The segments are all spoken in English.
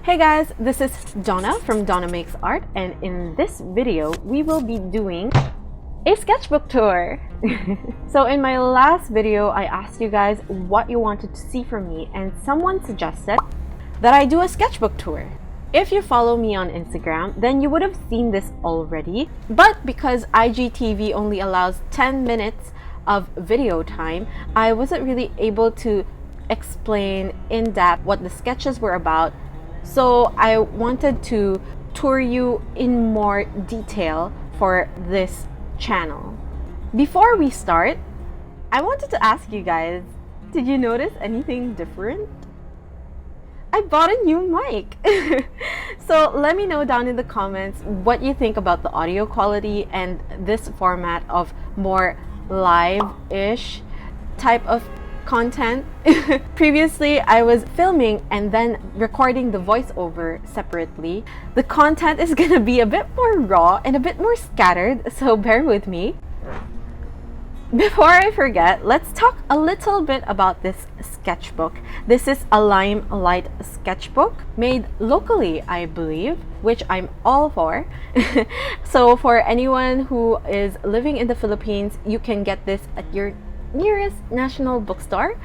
Hey guys, this is Donna from Donna Makes Art, and in this video we will be doing a sketchbook tour. So in my last video I asked you guys what you wanted to see from me, and someone suggested that I do a sketchbook tour. If you follow me on Instagram, then you would have seen this already, but because IGTV only allows 10 minutes of video time, I wasn't really able to explain in depth what the sketches were about. So I wanted to tour you in more detail for this channel. Before we start, I wanted to ask you guys, did you notice anything different? I bought a new mic. So let me know down in the comments what you think about the audio quality and this format of more live-ish type of content. Previously, I was filming and then recording the voiceover separately. The content is gonna be a bit more raw and a bit more scattered, so bear with me. Before I forget, let's talk a little bit about this sketchbook. This is a Limelight sketchbook made locally, I believe, which I'm all for. So for anyone who is living in the Philippines, you can get this at your nearest national bookstore.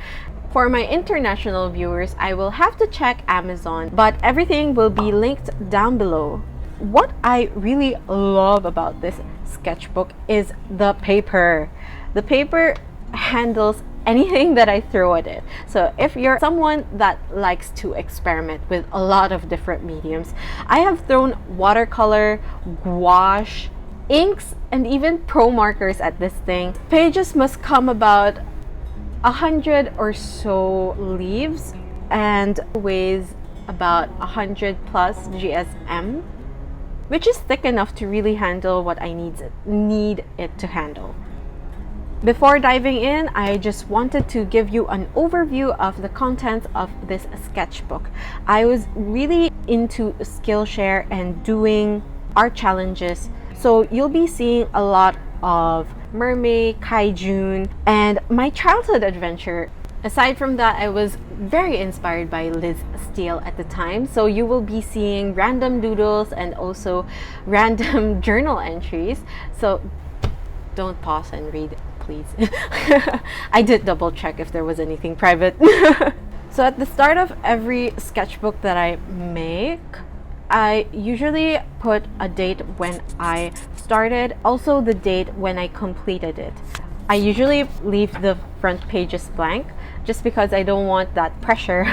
For my international viewers, I will have to check Amazon, but everything will be linked down below. What I really love about this sketchbook is the paper. The paper handles anything that I throw at it. So if you're someone that likes to experiment with a lot of different mediums, I have thrown watercolor, gouache, inks, and even pro markers at this thing. Pages must come about 100 or so leaves and weighs about 100 plus GSM, which is thick enough to really handle what I need it to handle. Before diving in, I just wanted to give you an overview of the contents of this sketchbook. I was really into Skillshare and doing art challenges, so you'll be seeing a lot of Mermay, JUN, and my childhood adventure. Aside from that, I was very inspired by Liz Steele at the time, so you will be seeing random doodles and also random journal entries. So don't pause and read, please. I did double check if there was anything private. So at the start of every sketchbook that I make, I usually put a date when I started, also the date when I completed it. I usually leave the front pages blank just because I don't want that pressure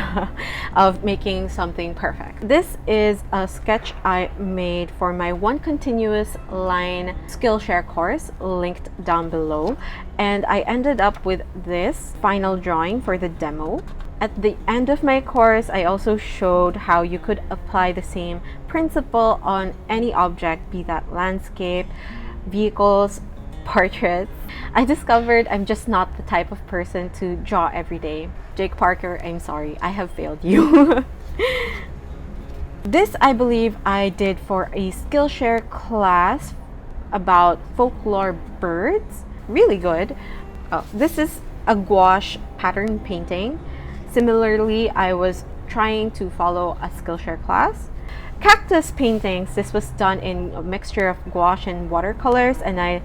of making something perfect. This is a sketch I made for my one continuous line Skillshare course, linked down below, and I ended up with this final drawing for the demo. At the end of my course, I also showed how you could apply the same principle on any object, be that landscape, vehicles, portraits. I discovered I'm just not the type of person to draw every day. Jake Parker, I'm sorry, I have failed you. This, I believe, I did for a Skillshare class about folklore birds. Really good. Oh, this is a gouache pattern painting. Similarly, I was trying to follow a Skillshare class. Cactus paintings, this was done in a mixture of gouache and watercolors, and I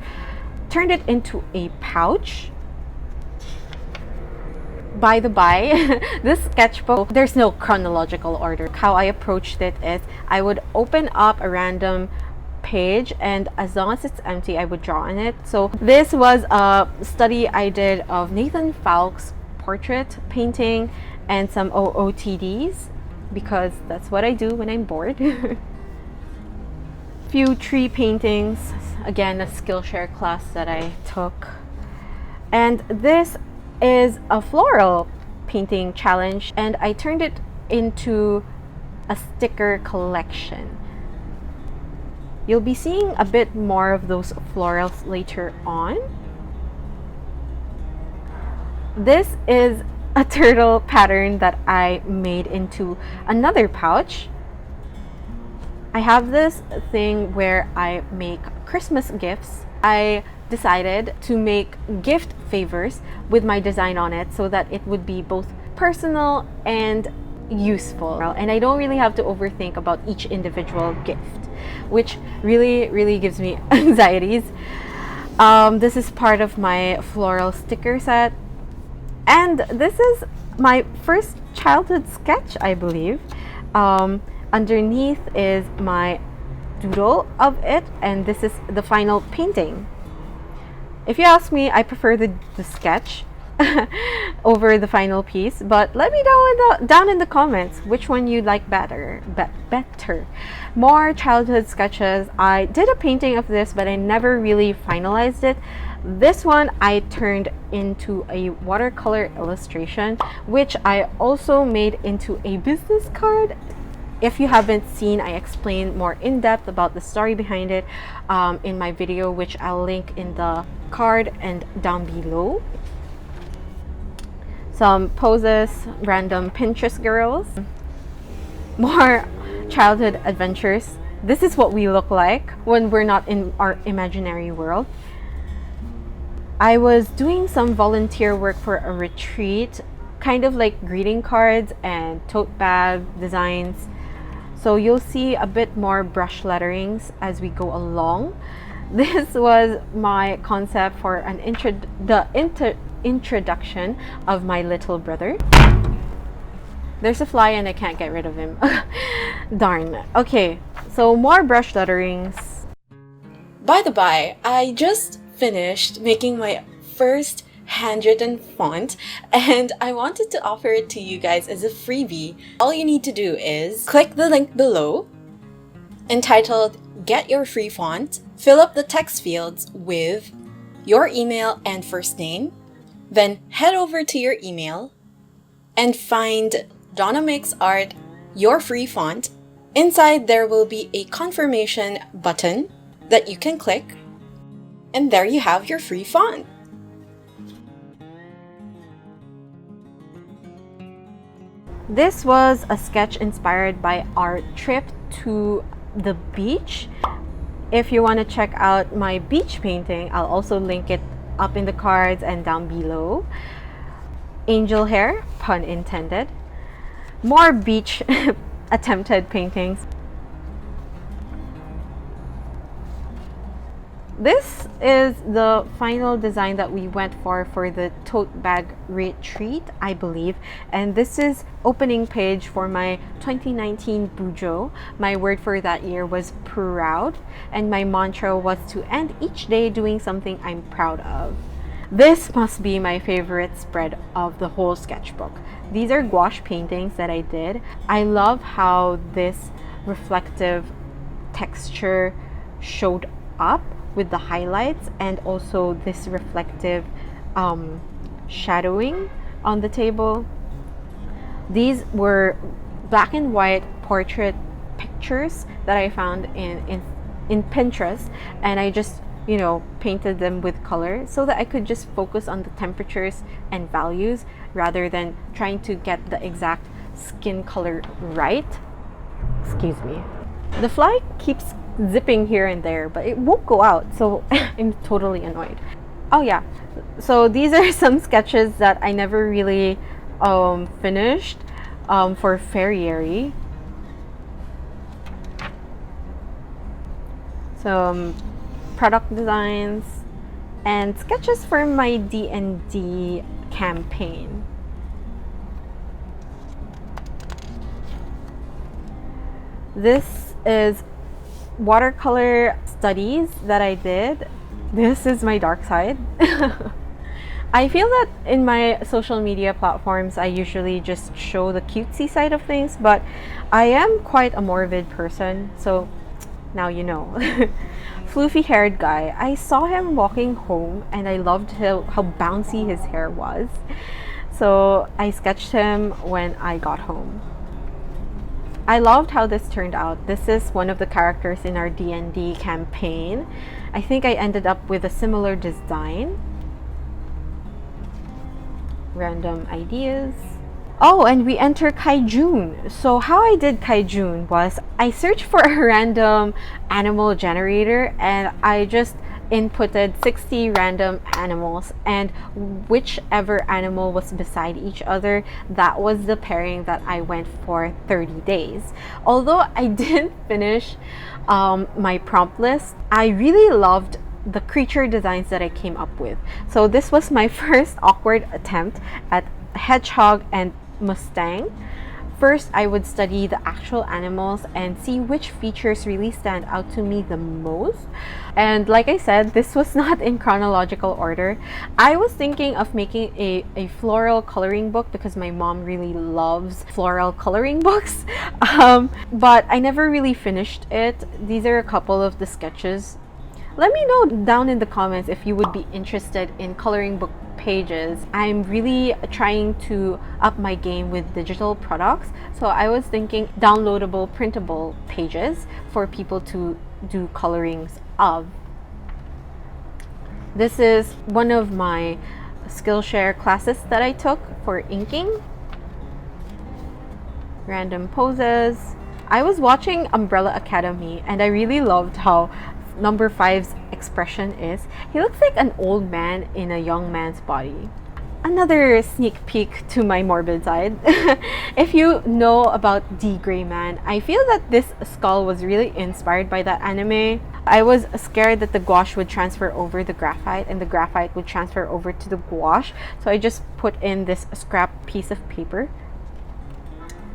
turned it into a pouch. By the by, this sketchbook, there's no chronological order. How I approached it is I would open up a random page, and as long as it's empty, I would draw on it. So this was a study I did of Nathan Falk's portrait painting and some OOTDs, because that's what I do when I'm bored. Few tree paintings, again a Skillshare class that I took. And this is a floral painting challenge, and I turned it into a sticker collection. You'll be seeing a bit more of those florals later on. This is a turtle pattern that I made into another pouch. I have this thing where I make Christmas gifts. I decided to make gift favors with my design on it so that it would be both personal and useful, and I don't really have to overthink about each individual gift, which really gives me anxieties. This is part of my floral sticker set, and this is my first childhood sketch, I believe. Underneath is my doodle of it, and this is the final painting. If you ask me, I prefer the sketch over the final piece, but let me know down in the comments which one you like better. More childhood sketches. I did a painting of this, but I never really finalized it. This one I turned into a watercolor illustration, which I also made into a business card. If you haven't seen, I explain more in depth about the story behind it in my video, which I'll link in the card and down below. Some poses, random Pinterest girls, more childhood adventures. This is what we look like when we're not in our imaginary world. I was doing some volunteer work for a retreat, kind of like greeting cards and tote bag designs. So you'll see a bit more brush letterings as we go along. This was my concept for an introduction of my little brother. There's a fly and I can't get rid of him. Darn. Okay, so more brush letterings. By the by, I just finished making my first handwritten font, and I wanted to offer it to you guys as a freebie. All you need to do is click the link below entitled Get Your Free Font, fill up the text fields with your email and first name, then head over to your email and find Donna Makes Art, your free font. Inside there will be a confirmation button that you can click, and there you have your free font. This was a sketch inspired by our trip to the beach. If you want to check out my beach painting, I'll also link it up in the cards and down below. Angel hair, pun intended. More beach attempted paintings. This is the final design that we went for the tote bag retreat, I believe. And this is opening page for my 2019 Bujo. My word for that year was proud, and my mantra was to end each day doing something I'm proud of. This must be my favorite spread of the whole sketchbook. These are gouache paintings that I did. I love how this reflective texture showed up with the highlights, and also this reflective shadowing on the table. These were black and white portrait pictures that I found in Pinterest, and I just painted them with color so that I could just focus on the temperatures and values rather than trying to get the exact skin color right. Excuse me. The fly keeps zipping here and there, but it won't go out, so I'm totally annoyed. Oh yeah, so these are some sketches that I never really finished for Feriary. Some product designs and sketches for my D&D campaign. This is watercolor studies that I did. This is my dark side. I feel that in my social media platforms, I usually just show the cutesy side of things, but I am quite a morbid person, so now you know. Floofy haired guy. I saw him walking home and I loved how bouncy his hair was. So I sketched him when I got home. I loved how this turned out. This is one of the characters in our D&D campaign. I think I ended up with a similar design. Random ideas. Oh, and we enter JUN. So how I did JUN was I searched for a random animal generator and I just inputted 60 random animals, and whichever animal was beside each other, that was the pairing that I went for 30 days. Although I didn't finish my prompt list, I really loved the creature designs that I came up with. So this was my first awkward attempt at hedgehog and mustang. First, I would study the actual animals and see which features really stand out to me the most. And like I said, this was not in chronological order. I was thinking of making a floral coloring book because my mom really loves floral coloring books. But I never really finished it. These are a couple of the sketches. Let me know down in the comments if you would be interested in coloring book pages. I'm really trying to up my game with digital products, so I was thinking downloadable printable pages for people to do colorings of. This is one of my Skillshare classes that I took for inking. Random poses. I was watching Umbrella Academy and I really loved how number 5's expression is. He looks like an old man in a young man's body. Another sneak peek to my morbid side. If you know about D. Gray Man, I feel that this skull was really inspired by that anime. I was scared that the gouache would transfer over the graphite and the graphite would transfer over to the gouache, so I just put in this scrap piece of paper.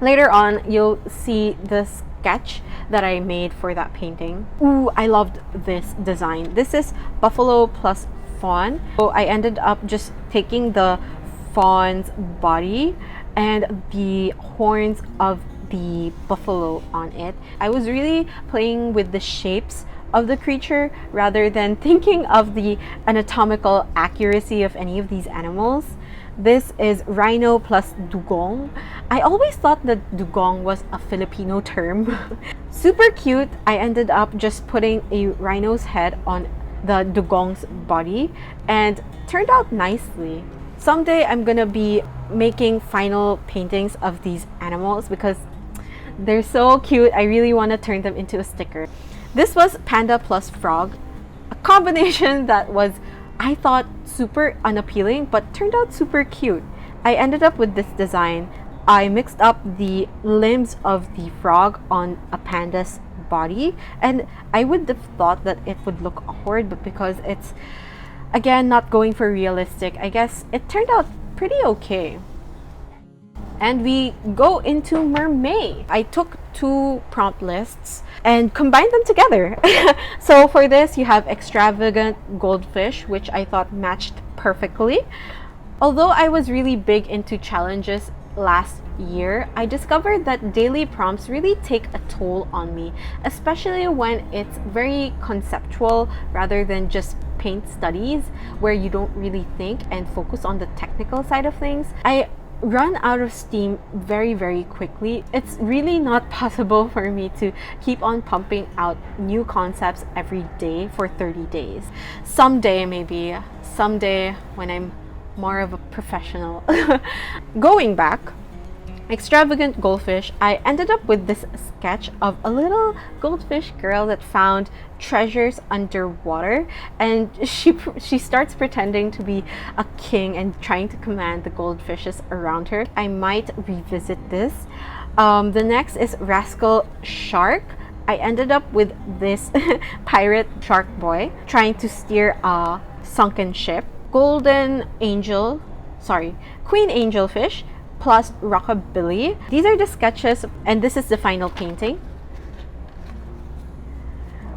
Later on, you'll see the sketch that I made for that painting. Ooh, I loved this design. This is buffalo plus fawn. So I ended up just taking the fawn's body and the horns of the buffalo on it. I was really playing with the shapes of the creature rather than thinking of the anatomical accuracy of any of these animals. This is rhino plus dugong. I always thought that dugong was a Filipino term. Super cute. I ended up just putting a rhino's head on the dugong's body and turned out nicely. Someday I'm gonna be making final paintings of these animals because they're so cute. I really want to turn them into a sticker. This was panda plus frog, a combination that was, I thought, super unappealing but turned out super cute. I ended up with this design. I mixed up the limbs of the frog on a panda's body, and I would have thought that it would look awkward, but because it's, again, not going for realistic, I guess it turned out pretty okay. And we go into Mermay. I took 2 prompt lists and combined them together. So for this, you have extravagant goldfish, which I thought matched perfectly. Although I was really big into challenges last year, I discovered that daily prompts really take a toll on me, especially when it's very conceptual rather than just paint studies where you don't really think and focus on the technical side of things. I run out of steam very quickly. It's really not possible for me to keep on pumping out new concepts every day for 30 days. Someday, maybe someday when I'm more of a professional. Going back, extravagant goldfish, I ended up with this sketch of a little goldfish girl that found treasures underwater, and she starts pretending to be a king and trying to command the goldfishes around her. I might revisit this. The next is rascal shark. I ended up with this pirate shark boy trying to steer a sunken ship. Queen angelfish plus rockabilly. These are the sketches, and this is the final painting.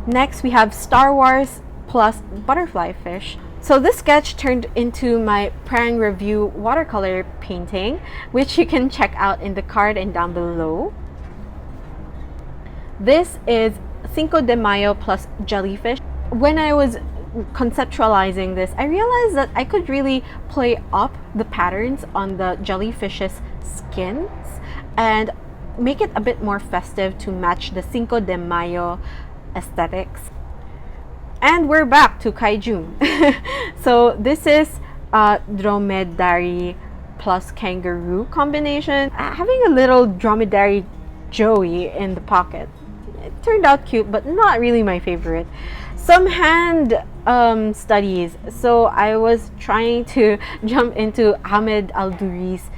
Next, we have Star Wars plus butterfly fish. So this sketch turned into my Prang Review watercolor painting, which you can check out in the card and down below. This is Cinco de Mayo plus jellyfish. When I was conceptualizing this, I realized that I could really play up the patterns on the jellyfish's skins and make it a bit more festive to match the Cinco de Mayo aesthetics. And we're back to kaiju. So this is a dromedary plus kangaroo combination, having a little dromedary Joey in the pocket. It turned out cute, but not really my favorite. Some hand studies. So I was trying to jump into Ahmed Al-Duri's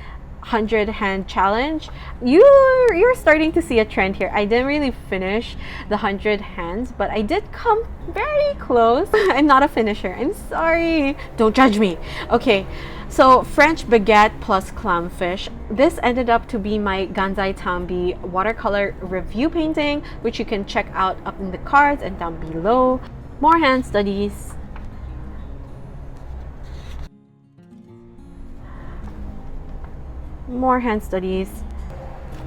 100 hand challenge. You're starting to see a trend here. I didn't really finish the 100 hands, but I did come very close. I'm not a finisher, I'm sorry, don't judge me. Okay, so French baguette plus clownfish. This ended up to be my Ganzai Tambi watercolor review painting, which you can check out up in the cards and down below. More hand studies. More hand studies.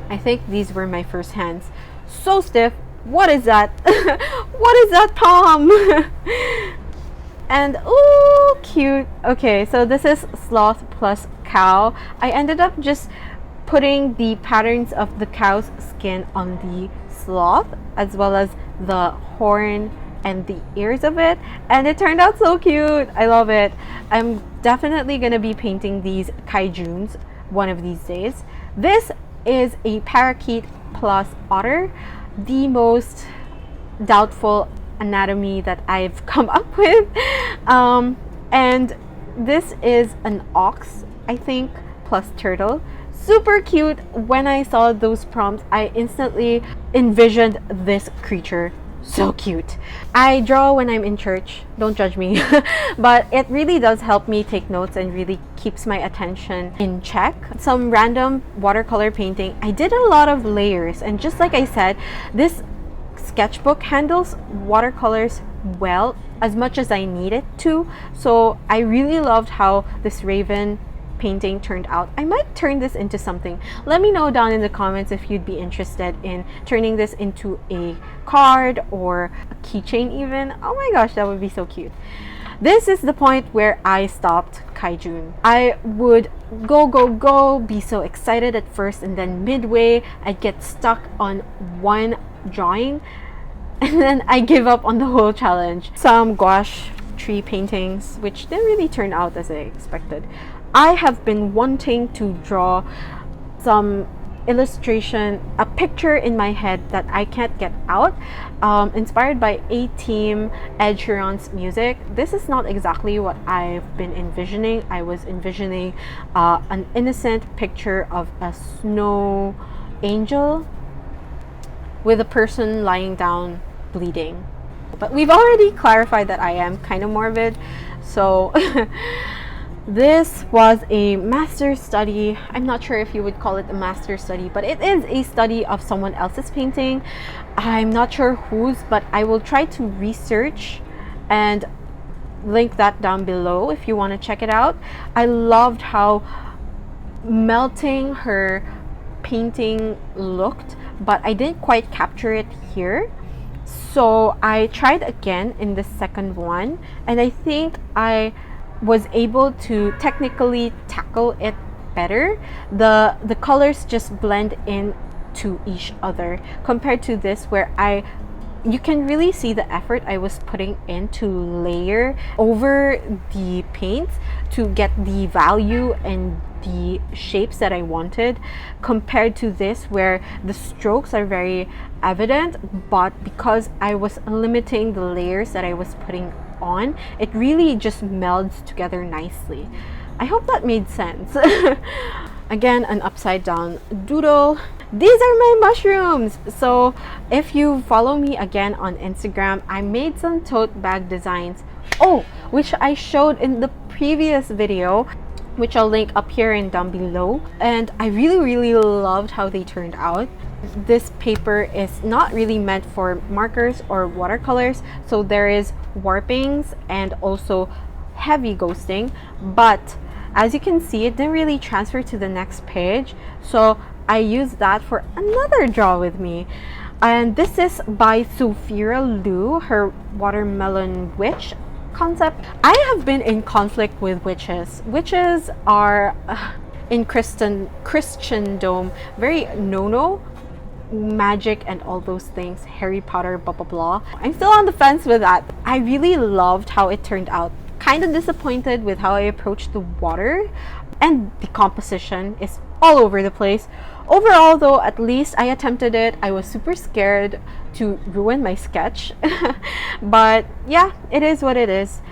I think these were my first hands. So stiff. What is that? What is that, Tom? And ooh, cute. Okay, so this is sloth plus cow. I ended up just putting the patterns of the cow's skin on the sloth, as well as the horn and the ears of it, and it turned out so cute. I love it. I'm definitely gonna be painting these kaijuns one of these days. This is a parakeet plus otter, the most doubtful anatomy that I've come up with. And this is an ox, I think, plus turtle. Super cute. When I saw those prompts, I instantly envisioned this creature. So cute. I draw when I'm in church, don't judge me. But it really does help me take notes and really keeps my attention in check. Some random watercolor painting. I did a lot of layers, and just like I said, this sketchbook handles watercolors well, as much as I need it to. So I really loved how this raven painting turned out. I might turn this into something. Let me know down in the comments if you'd be interested in turning this into a card or a keychain even. Oh my gosh, that would be so cute. This is the point where I stopped kaijun. I would go, be so excited at first, and then midway I'd get stuck on one drawing and then I give up on the whole challenge. Some gouache tree paintings, which didn't really turn out as I expected. I have been wanting to draw some illustration, a picture in my head that I can't get out, inspired by A-Team Ed Sheeran's music. This is not exactly what I've been envisioning. I was envisioning an innocent picture of a snow angel with a person lying down bleeding. But we've already clarified that I am kind of morbid, so this was a master study. I'm not sure if you would call it a master study, but it is a study of someone else's painting. I'm not sure whose, but I will try to research and link that down below if you want to check it out. I loved how melting her painting looked, but I didn't quite capture it here. So I tried again in the second one, and I think I was able to technically tackle it better. The colors just blend in to each other compared to this, where you can really see the effort I was putting in to layer over the paints to get the value and the shapes that I wanted, compared to this where the strokes are very evident, but because I was limiting the layers that I was putting on, it really just melds together nicely. I hope that made sense. Again, an upside down doodle. These are my mushrooms. So if you follow me again on Instagram, I made some tote bag designs, which I showed in the previous video, which I'll link up here and down below, and I really loved how they turned out. This paper is not really meant for markers or watercolors, so there is warpings and also heavy ghosting, but as you can see, it didn't really transfer to the next page, so I used that for another draw with me. And this is by Sophia Liu, her watermelon witch concept. I have been in conflict with witches. Witches are in Christendom very no magic and all those things, Harry Potter, blah blah blah. I'm still on the fence with that. I really loved how it turned out. Kind of disappointed with how I approached the water, and the composition is all over the place. Overall though, at least I attempted it. I was super scared to ruin my sketch. But yeah, it is what it is.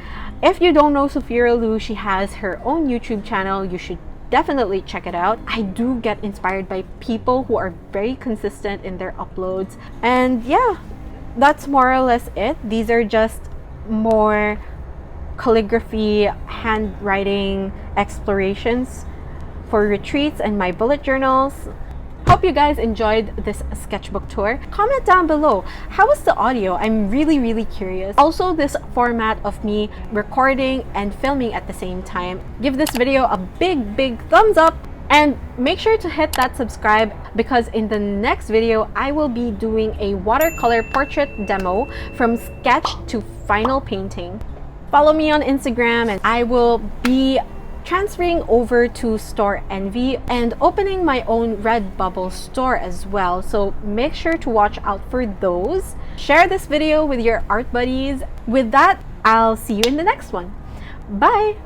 If you don't know Sophia Lu, she has her own YouTube channel. You should definitely check it out. I do get inspired by people who are very consistent in their uploads. And yeah, that's more or less it. These are just more calligraphy, handwriting explorations for retreats and my bullet journals. Hope you guys enjoyed this sketchbook tour. Comment down below, how was the audio? I'm really curious. Also, this format of me recording and filming at the same time. Give this video a big thumbs up, and make sure to hit that subscribe, because in the next video I will be doing a watercolor portrait demo from sketch to final painting. Follow me on Instagram, and I will be transferring over to Store Envy and opening my own Redbubble store as well, so make sure to watch out for those. Share this video with your art buddies. With that, I'll see you in the next one. Bye!